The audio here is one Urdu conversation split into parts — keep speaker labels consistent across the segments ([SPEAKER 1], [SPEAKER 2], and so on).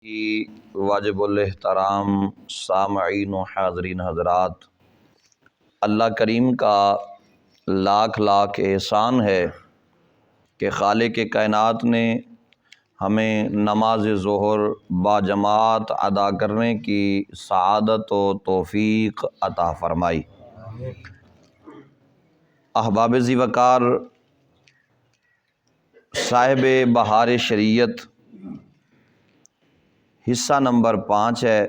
[SPEAKER 1] کی واجب الاحترام سامعین و حاضرین حضرات، اللہ کریم کا لاکھ لاکھ احسان ہے کہ خالق کائنات نے ہمیں نماز ظہر باجماعت ادا کرنے کی سعادت و توفیق عطا فرمائی۔ احباب ذی وقار، صاحب بہار شریعت حصہ نمبر 5 ہے،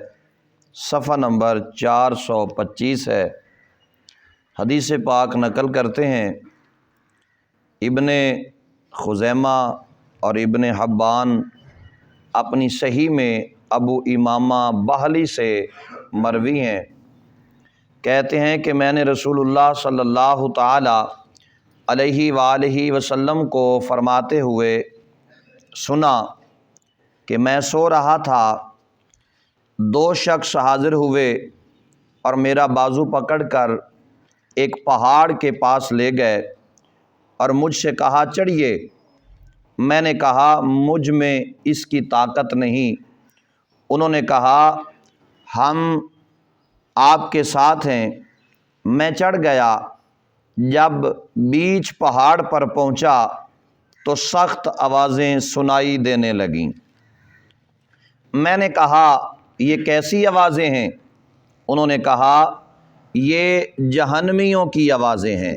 [SPEAKER 1] صفحہ نمبر 425 ہے۔ حدیث پاک نقل کرتے ہیں ابن خزیمہ اور ابن حبان اپنی صحیح میں ابو امامہ بہلی سے مروی ہیں، کہتے ہیں کہ میں نے رسول اللہ صلی اللہ تعالی علیہ وآلہ وسلم کو فرماتے ہوئے سنا کہ میں سو رہا تھا، دو شخص حاضر ہوئے اور میرا بازو پکڑ کر ایک پہاڑ کے پاس لے گئے اور مجھ سے کہا چڑھیے۔ میں نے کہا مجھ میں اس کی طاقت نہیں۔ انہوں نے کہا ہم آپ کے ساتھ ہیں۔ میں چڑھ گیا۔ جب بیچ پہاڑ پر پہنچا تو سخت آوازیں سنائی دینے لگیں۔ میں نے کہا یہ کیسی آوازیں ہیں؟ انہوں نے کہا یہ جہنمیوں کی آوازیں ہیں۔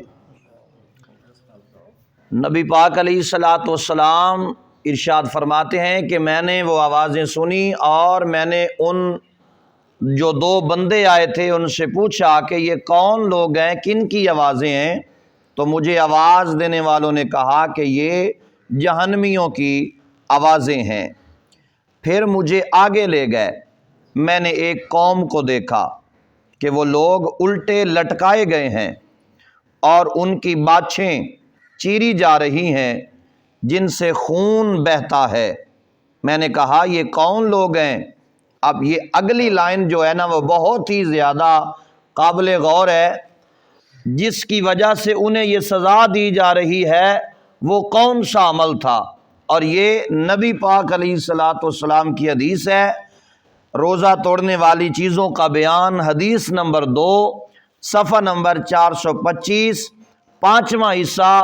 [SPEAKER 1] نبی پاک علیہ الصلاۃ والسلام ارشاد فرماتے ہیں کہ میں نے وہ آوازیں سنی اور میں نے ان جو دو بندے آئے تھے ان سے پوچھا کہ یہ کون لوگ ہیں، کن کی آوازیں ہیں؟ تو مجھے آواز دینے والوں نے کہا کہ یہ جہنمیوں کی آوازیں ہیں۔ پھر مجھے آگے لے گئے۔ میں نے ایک قوم کو دیکھا کہ وہ لوگ الٹے لٹکائے گئے ہیں اور ان کی باچھیں چیری جا رہی ہیں جن سے خون بہتا ہے۔ میں نے کہا یہ کون لوگ ہیں؟ اب یہ اگلی لائن جو ہے نا وہ بہت ہی زیادہ قابل غور ہے، جس کی وجہ سے انہیں یہ سزا دی جا رہی ہے وہ کون سا عمل تھا؟ اور یہ نبی پاک علیہ الصلاۃ والسلام کی حدیث ہے۔ روزہ توڑنے والی چیزوں کا بیان، حدیث نمبر 2 صفحہ نمبر 425، 5واں حصہ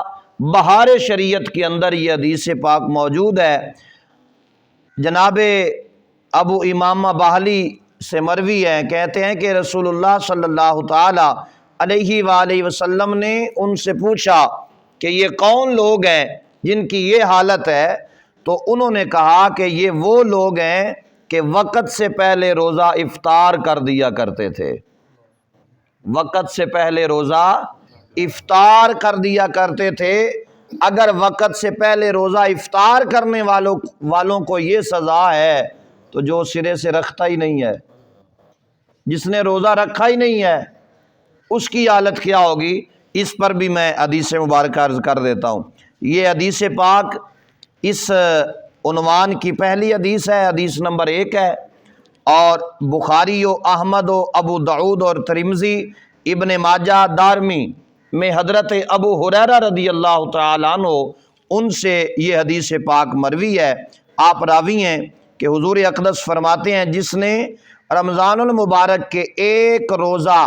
[SPEAKER 1] بہار شریعت کے اندر یہ حدیث پاک موجود ہے۔ جناب ابو امامہ بہلی سے مروی ہے، کہتے ہیں کہ رسول اللہ صلی اللہ تعالی علیہ وآلہ وسلم نے ان سے پوچھا کہ یہ کون لوگ ہیں جن کی یہ حالت ہے؟ تو انہوں نے کہا کہ یہ وہ لوگ ہیں کہ وقت سے پہلے روزہ افطار کر دیا کرتے تھے۔ وقت سے پہلے روزہ افطار کر دیا کرتے تھے۔ اگر وقت سے پہلے روزہ افطار کرنے والوں کو یہ سزا ہے تو جو سرے سے رکھتا ہی نہیں ہے، جس نے روزہ رکھا ہی نہیں ہے، اس کی حالت کیا ہوگی؟ اس پر بھی میں حدیث مبارکہ عرض کر دیتا ہوں۔ یہ حدیث پاک اس عنوان کی پہلی حدیث ہے، حدیث نمبر 1 ہے، اور بخاری و احمد و ابو داؤد اور ترمذی، ابن ماجہ، دارمی میں حضرت ابو ہریرہ رضی اللہ تعالیٰ عنہ ان سے یہ حدیث پاک مروی ہے۔ آپ راوی ہیں کہ حضور اقدس فرماتے ہیں جس نے رمضان المبارک کے ایک روزہ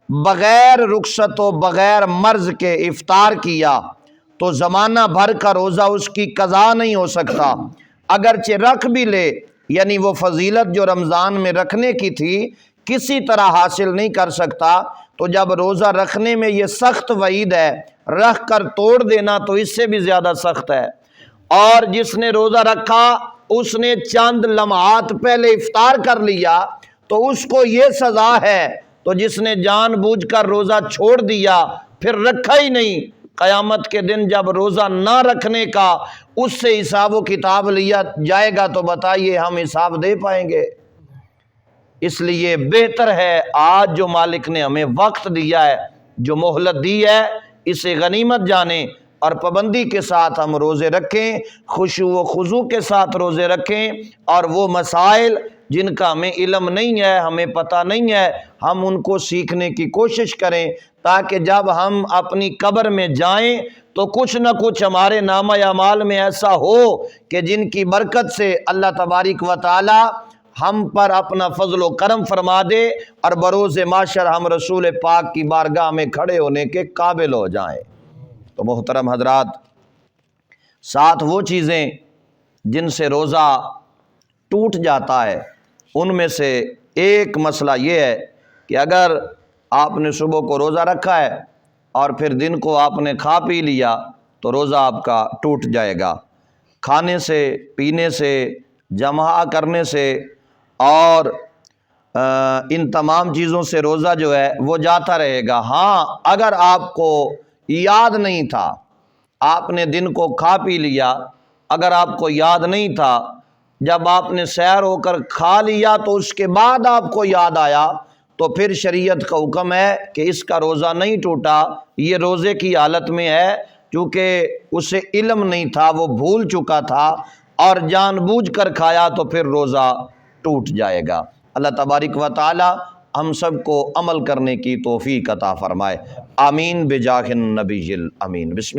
[SPEAKER 1] بغیر رخصت و بغیر مرض کے افطار کیا تو زمانہ بھر کا روزہ اس کی قضا نہیں ہو سکتا، اگرچہ رکھ بھی لے، یعنی وہ فضیلت جو رمضان میں رکھنے کی تھی کسی طرح حاصل نہیں کر سکتا۔ تو جب روزہ رکھنے میں یہ سخت وعید ہے، رکھ کر توڑ دینا تو اس سے بھی زیادہ سخت ہے۔ اور جس نے روزہ رکھا اس نے چند لمحات پہلے افطار کر لیا تو اس کو یہ سزا ہے۔ تو جس نے جان بوجھ کر روزہ چھوڑ دیا پھر رکھا ہی نہیں، قیامت کے دن جب روزہ نہ رکھنے کا اس سے حساب و کتاب لیا جائے گا تو بتائیے ہم حساب دے پائیں گے؟ اس لیے بہتر ہے آج جو مالک نے ہمیں وقت دیا ہے، جو مہلت دی ہے، اسے غنیمت جانیں، اور پابندی کے ساتھ ہم روزے رکھیں، خشوع و خضوع کے ساتھ روزے رکھیں، اور وہ مسائل جن کا ہمیں علم نہیں ہے، ہمیں پتہ نہیں ہے، ہم ان کو سیکھنے کی کوشش کریں، تاکہ جب ہم اپنی قبر میں جائیں تو کچھ نہ کچھ ہمارے نامہ اعمال میں ایسا ہو کہ جن کی برکت سے اللہ تبارک و تعالی ہم پر اپنا فضل و کرم فرما دے اور بروز محشر ہم رسول پاک کی بارگاہ میں کھڑے ہونے کے قابل ہو جائیں۔ تو محترم حضرات، ساتھ وہ چیزیں جن سے روزہ ٹوٹ جاتا ہے ان میں سے ایک مسئلہ یہ ہے کہ اگر آپ نے صبح کو روزہ رکھا ہے اور پھر دن کو آپ نے کھا پی لیا تو روزہ آپ کا ٹوٹ جائے گا۔ کھانے سے، پینے سے، جمع کرنے سے اور ان تمام چیزوں سے روزہ جو ہے وہ جاتا رہے گا۔ ہاں، اگر آپ کو یاد نہیں تھا، آپ نے دن کو کھا پی لیا، اگر آپ کو یاد نہیں تھا، جب آپ نے سیر ہو کر کھا لیا تو اس کے بعد آپ کو یاد آیا، تو پھر شریعت کا حکم ہے کہ اس کا روزہ نہیں ٹوٹا، یہ روزے کی حالت میں ہے، کیونکہ اسے علم نہیں تھا، وہ بھول چکا تھا اور جان بوجھ کر کھایا تو پھر روزہ ٹوٹ جائے گا۔ اللہ تبارک و تعالی ہم سب کو عمل کرنے کی توفیق عطا فرمائے، آمین بجاہ النبی الامین۔ بسم